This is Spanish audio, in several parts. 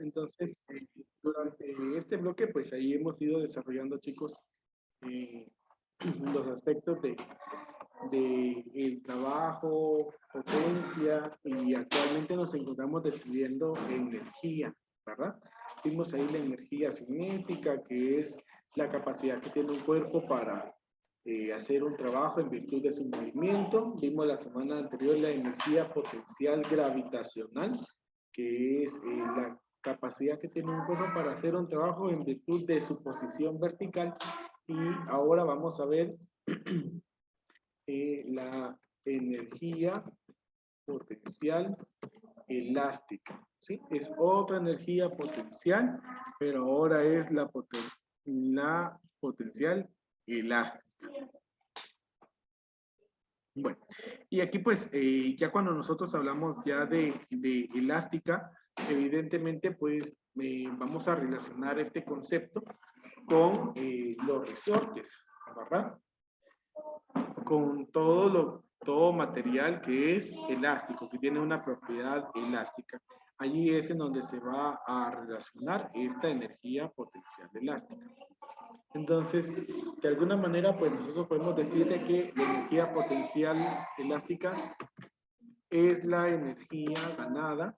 Entonces, durante este bloque, pues ahí hemos ido desarrollando, chicos, los aspectos de el trabajo, potencia, y actualmente nos encontramos describiendo energía, ¿verdad? Vimos ahí la energía cinética, que es la capacidad que tiene un cuerpo para hacer un trabajo en virtud de su movimiento. Vimos la semana anterior la energía potencial gravitacional, que es la capacidad que tiene un cuerpo para hacer un trabajo en virtud de su posición vertical. Y ahora vamos a ver la energía potencial elástica, ¿sí? Es otra energía potencial, pero ahora es la potencial elástica. Bueno, y aquí pues ya cuando nosotros hablamos ya de elástica, evidentemente pues vamos a relacionar este concepto con los resortes, ¿verdad? Con todo material que es elástico, que tiene una propiedad elástica. Allí es en donde se va a relacionar esta energía potencial elástica. Entonces, de alguna manera, pues nosotros podemos decir de que la energía potencial elástica es la energía ganada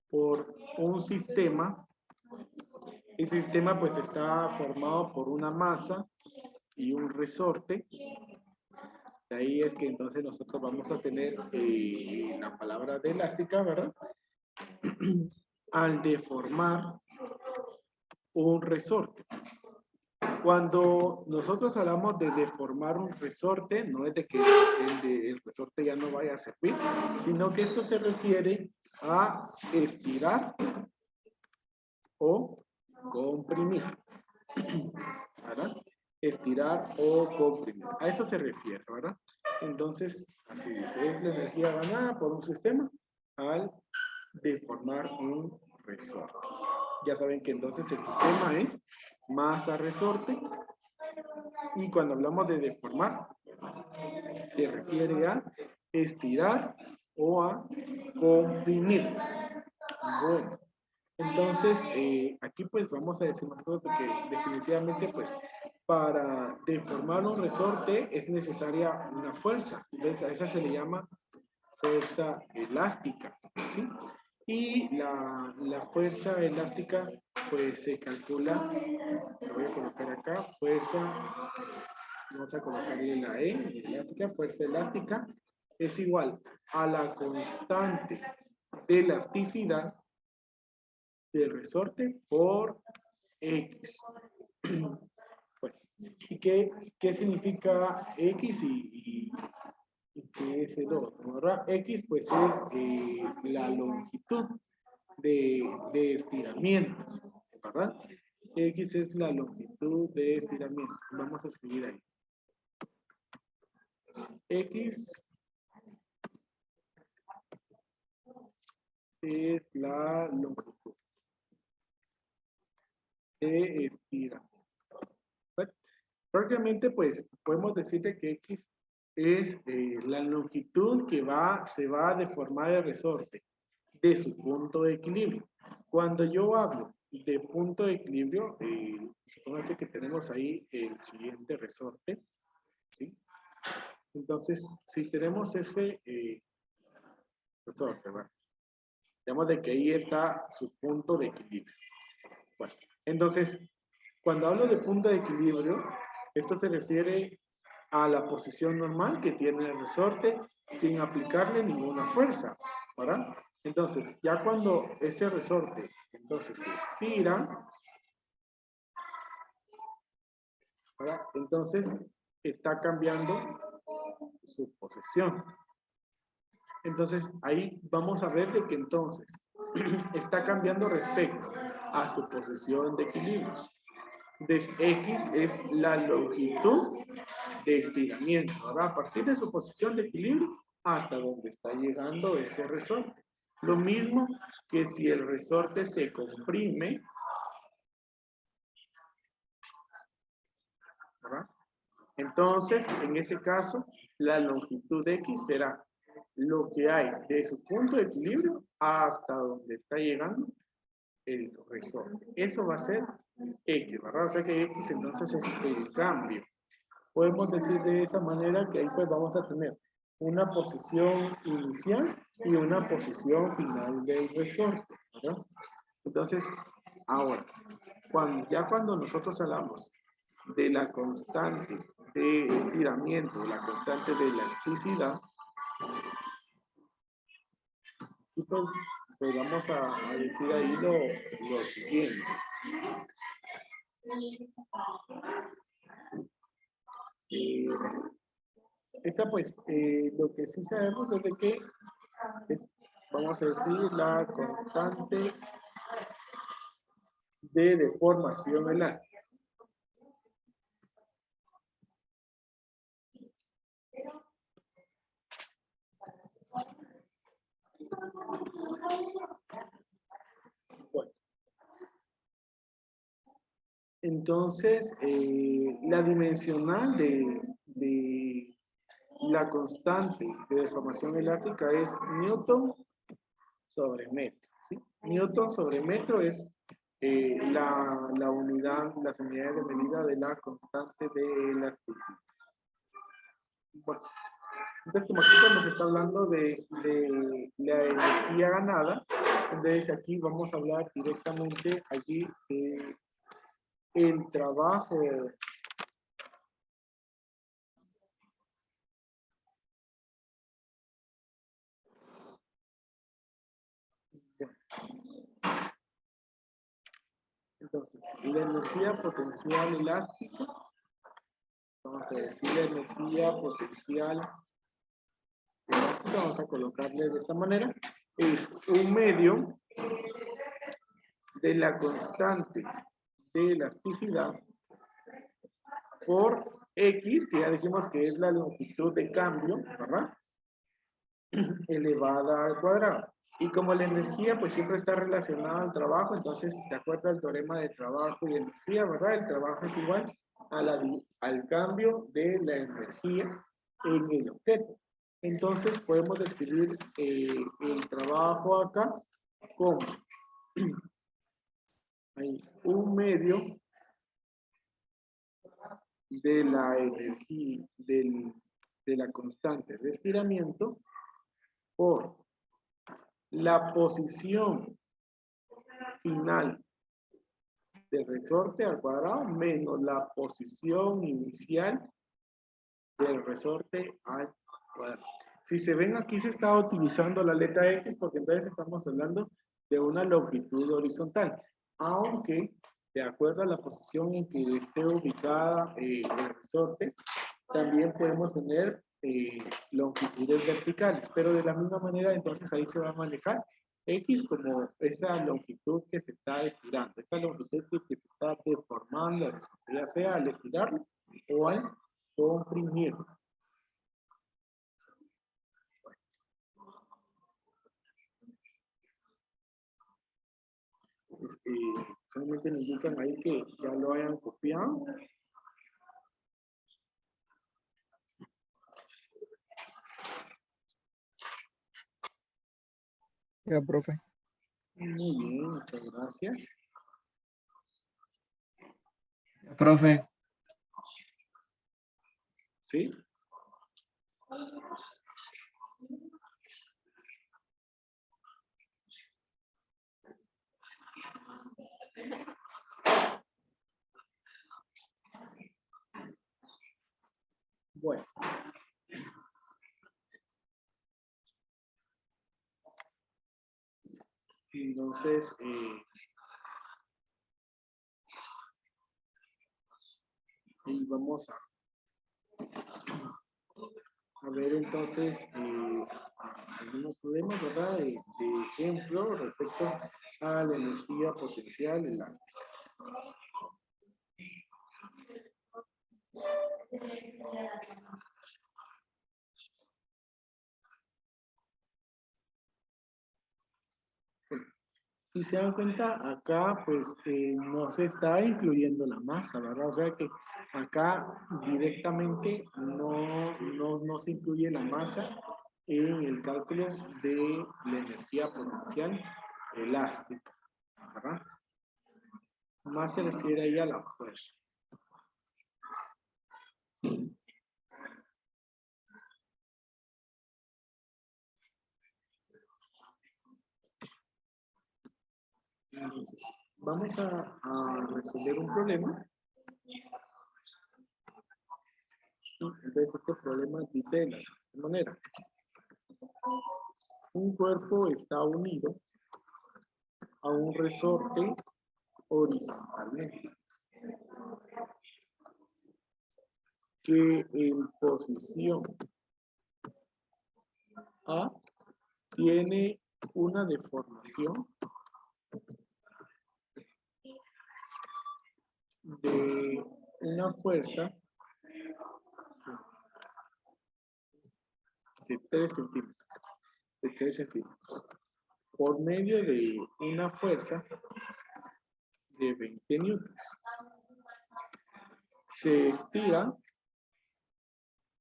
por un sistema. El sistema pues está formado por una masa y un resorte. De ahí es que entonces nosotros vamos a tener la palabra de elástica, ¿verdad? Al deformar un resorte. Cuando nosotros hablamos de deformar un resorte, no es de que el resorte ya no vaya a servir, sino que esto se refiere a estirar o comprimir, ¿verdad? Estirar o comprimir. A eso se refiere, ¿verdad? Entonces, así dice, es la energía ganada por un sistema al deformar un resorte. Ya saben que entonces el sistema es masa resorte, y cuando hablamos de deformar, se refiere a estirar o a comprimir. Bueno, entonces aquí pues vamos a decir más cosas, que definitivamente pues para deformar un resorte es necesaria una fuerza. Entonces a esa se le llama fuerza elástica, ¿sí? Y la fuerza elástica pues se calcula, lo voy a colocar acá, fuerza, vamos a colocarle la E, elástica, fuerza elástica, es igual a la constante de elasticidad del resorte por X. Bueno, ¿y qué significa X y qué es el otro, verdad? X pues es la longitud de estiramiento, ¿verdad? X es la longitud de estiramiento. Vamos a escribir ahí. X es la longitud de estiramiento. Prácticamente, pues, podemos decirle que X es la longitud que se va a deformar el resorte de su punto de equilibrio. Cuando yo hablo de punto de equilibrio, supóngase que tenemos ahí el siguiente resorte, ¿sí? Entonces, si tenemos ese resorte, bueno, digamos de que ahí está su punto de equilibrio. Bueno, entonces, cuando hablo de punto de equilibrio, esto se refiere a la posición normal que tiene el resorte sin aplicarle ninguna fuerza, ¿verdad? Entonces, ya cuando ese resorte entonces se estira, ¿verdad? Entonces está cambiando su posición. Entonces ahí vamos a ver de que entonces está cambiando respecto a su posición de equilibrio. De X es la longitud de estiramiento, ¿verdad? A partir de su posición de equilibrio hasta donde está llegando ese resorte. Lo mismo que si el resorte se comprime, ¿verdad? Entonces, en este caso, la longitud X será lo que hay de su punto de equilibrio hasta donde está llegando el resorte. Eso va a ser X, ¿verdad? O sea que X entonces es el cambio. Podemos decir de esa manera que ahí pues vamos a tener una posición inicial y una posición final del resorte, ¿verdad? Entonces, ahora, cuando nosotros hablamos de la constante de estiramiento, la constante de elasticidad, y pues vamos a decir ahí lo siguiente. Esta pues, lo que sí sabemos es de que vamos a decir la constante de deformación elástica. Bueno. Entonces, la dimensional de la constante de deformación elástica es Newton sobre metro. ¿Sí? Newton sobre metro es la unidad, las unidades de medida de la constante de elasticidad. Bueno, entonces como aquí cuando se está hablando de la energía ganada, entonces aquí vamos a hablar directamente allí de el trabajo entonces la energía potencial elástica, vamos a decir la energía potencial elástica, vamos a colocarle de esta manera, es un medio de la constante de elasticidad por X, que ya dijimos que es la longitud de cambio, ¿verdad? Elevada al cuadrado. Y como la energía pues siempre está relacionada al trabajo, entonces de acuerdo al teorema de trabajo y energía, ¿verdad? El trabajo es igual al cambio de la energía en el objeto. Entonces podemos describir el trabajo acá como hay un medio de la energía, de la constante de estiramiento por la posición final del resorte al cuadrado menos la posición inicial del resorte al cuadrado. Si se ven aquí se está utilizando la letra X porque entonces estamos hablando de una longitud horizontal, aunque de acuerdo a la posición en que esté ubicada el resorte, también podemos tener longitudes verticales, pero de la misma manera entonces ahí se va a manejar X como esa longitud que se está estirando, esa longitud que se está deformando, ya sea al estirarlo o al comprimirlo. Solamente me indican ahí que ya lo hayan copiado. Ya, profe. Muy bien, muchas gracias. Profe. ¿Sí? Bueno. Entonces, y vamos a ver entonces algunos problemas, ¿verdad? De ejemplo respecto a la energía potencial elástica. Si se dan cuenta, acá pues no se está incluyendo la masa, ¿verdad? O sea que acá directamente no se incluye la masa en el cálculo de la energía potencial elástica, ¿verdad? Más se refiere ahí a la fuerza. Entonces, vamos a resolver un problema. Entonces, este problema dice de la siguiente manera. Un cuerpo está unido a un resorte horizontalmente, que en posición A tiene una deformación de una fuerza de 3 centímetros, por medio de una fuerza de 20 newtons. Se estira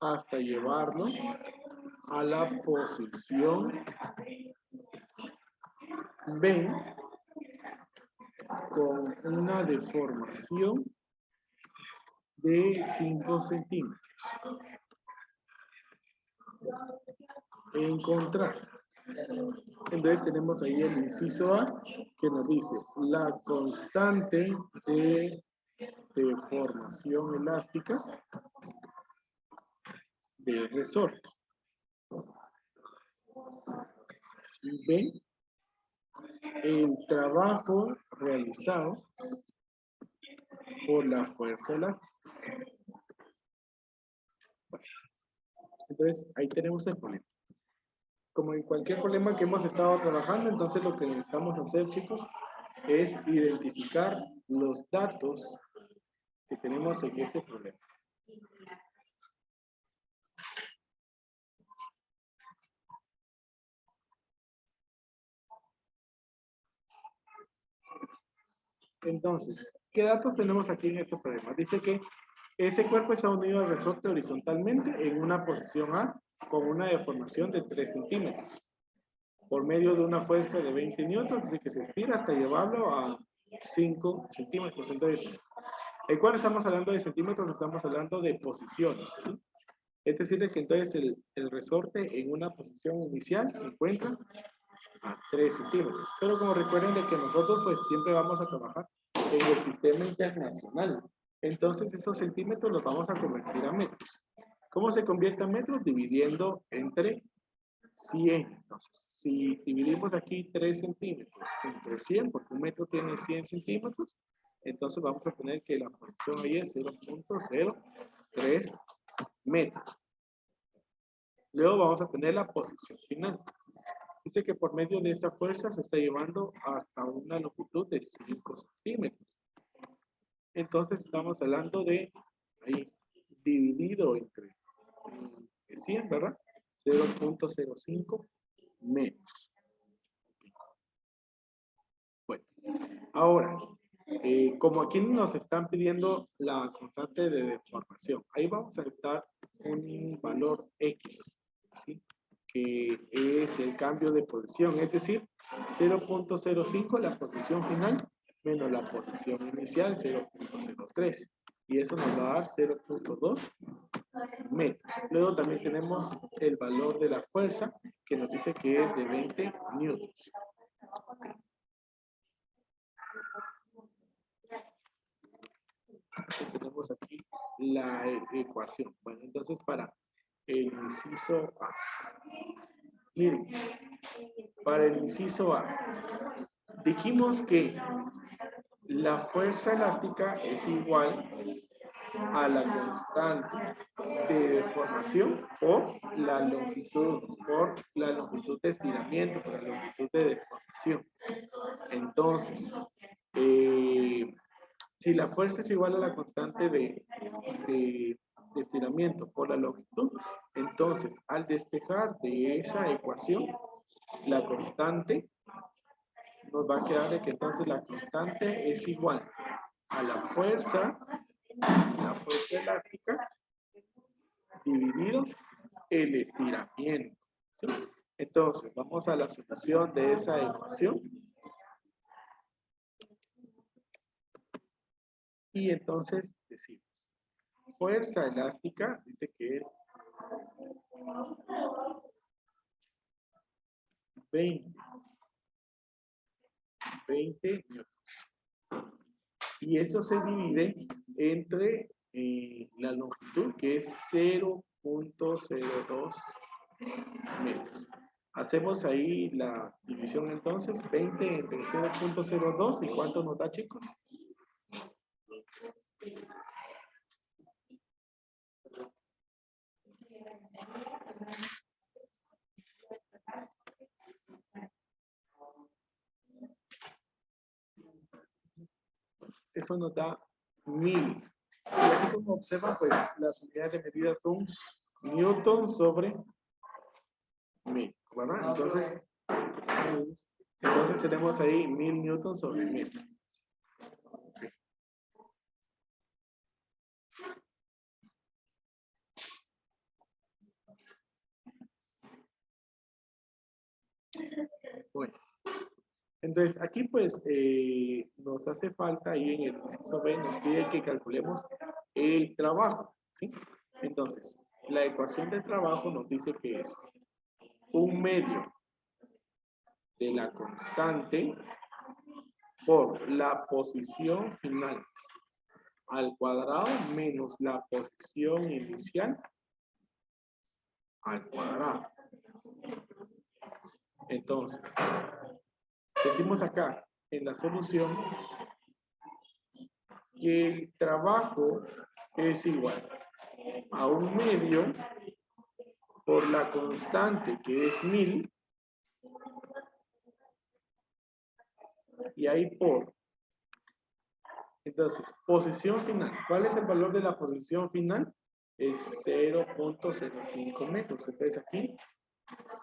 hasta llevarlo a la posición B con una deformación de 5 centímetros. Encontrar. Entonces tenemos ahí el inciso A que nos dice la constante de deformación elástica del resorte. B, el trabajo realizado por la fuerza elástica. Entonces ahí tenemos el problema. Como en cualquier problema que hemos estado trabajando, entonces lo que necesitamos hacer, chicos, es identificar los datos que tenemos en este problema. Entonces, ¿qué datos tenemos aquí en este problema? Dice que este cuerpo está unido al resorte horizontalmente en una posición A con una deformación de 3 centímetros. Por medio de una fuerza de 20 newtons, dice que se estira hasta llevarlo a 5 centímetros. Entonces, cuando estamos hablando de centímetros, estamos hablando de posiciones, ¿sí? Es decir, que entonces el resorte en una posición inicial se encuentra a 3 centímetros. Pero como recuerden de que nosotros pues siempre vamos a trabajar en el sistema internacional. Entonces esos centímetros los vamos a convertir a metros. ¿Cómo se convierte a metros? Dividiendo entre 100. Entonces, si dividimos aquí 3 centímetros entre 100, porque un metro tiene 100 centímetros, entonces vamos a poner que la posición ahí es 0.03 metros. Luego vamos a tener la posición final. Dice que por medio de esta fuerza se está llevando hasta una longitud de 5 centímetros. Entonces estamos hablando de ahí, dividido entre 100, ¿verdad? 0.05 metros. Bueno, ahora, como aquí nos están pidiendo la constante de deformación, ahí vamos a dar un valor X, ¿sí? Que es el cambio de posición, es decir, 0.05 la posición final menos la posición inicial, 0.03. Y eso nos va a dar 0.2 metros. Luego también tenemos el valor de la fuerza, que nos dice que es de 20 newtons. Tenemos aquí la ecuación. Bueno, entonces para el inciso A. Miren, para el inciso A, dijimos que la fuerza elástica es igual a la constante de deformación por la longitud de estiramiento, por la longitud de deformación. Entonces, si la fuerza es igual a la constante de estiramiento por la longitud, entonces al despejar de esa ecuación, la constante nos va a quedar de que entonces la constante es igual a la fuerza elástica dividido el estiramiento, ¿sí? Entonces, vamos a la solución de esa ecuación. Y entonces decimos, fuerza elástica, dice que es 20 newtons. Y eso se divide entre la longitud, que es 0.02 metros. Hacemos ahí la división entonces, 20 entre 0.02, ¿y cuánto nos da, chicos? Eso nos da 1000. Y aquí, como observan, pues las unidades de medida son newton sobre 1000, ¿verdad? Entonces tenemos ahí 1000 newtons sobre 1000. Bueno, entonces aquí pues nos hace falta ahí en el inciso B, nos pide que calculemos el trabajo, ¿sí? Entonces, la ecuación de trabajo nos dice que es un medio de la constante por la posición final al cuadrado menos la posición inicial al cuadrado. Entonces, decimos acá en la solución que el trabajo es igual a un medio por la constante que es 1000 y ahí por. Entonces, posición final. ¿Cuál es el valor de la posición final? Es 0.05 metros. Entonces aquí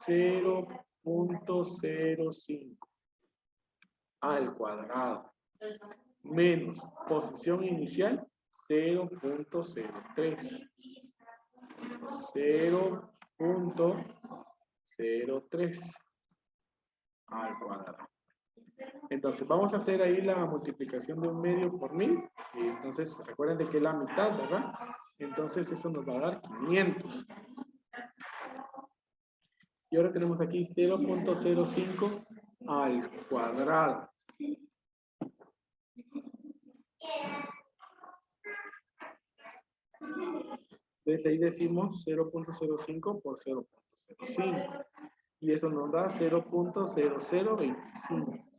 0.05 al cuadrado menos posición inicial 0.03. 0.03 al cuadrado. Entonces vamos a hacer ahí la multiplicación de un medio por 1000. Y entonces recuerden de que es la mitad, ¿verdad? Entonces eso nos va a dar 500. Y ahora tenemos aquí 0.05 al cuadrado. Desde ahí decimos 0.05 por 0.05. Y eso nos da 0.0025.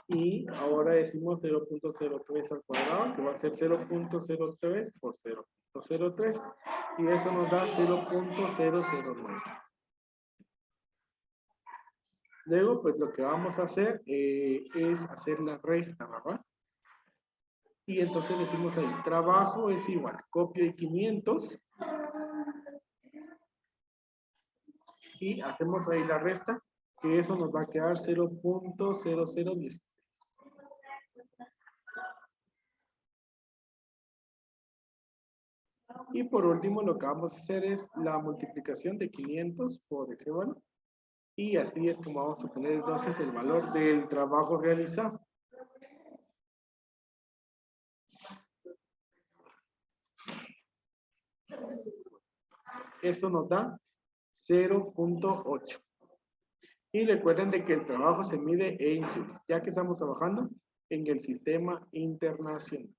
Y ahora decimos 0.03 al cuadrado, que va a ser 0.03 por 0.03. Y eso nos da 0.009. Luego, pues lo que vamos a hacer es hacer la resta, ¿verdad? Y entonces decimos ahí, trabajo es igual, copio y 500. Y hacemos ahí la resta, que eso nos va a quedar 0.0010. Y por último, lo que vamos a hacer es la multiplicación de 500 por ese valor. Y así es como vamos a obtener entonces el valor del trabajo realizado. Eso nos da 0.8. Y recuerden de que el trabajo se mide en joules, ya que estamos trabajando en el sistema internacional.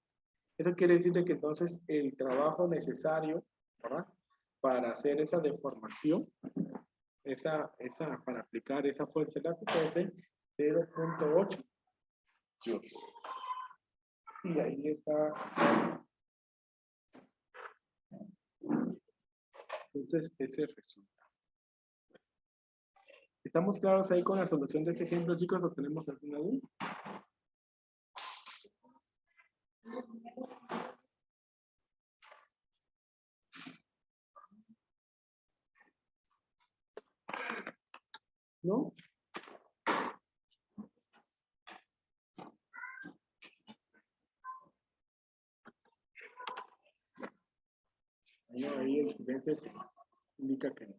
Eso quiere decir de que entonces el trabajo necesario, ¿verdad?, para hacer esa deformación, para aplicar esa fuerza elástica es de 0.8 joules. Y ahí está. Entonces, ese resulta. ¿Estamos claros ahí con la solución de ese ejemplo, chicos? ¿O tenemos alguna duda? ¿No? No, ahí el silencio indica que no.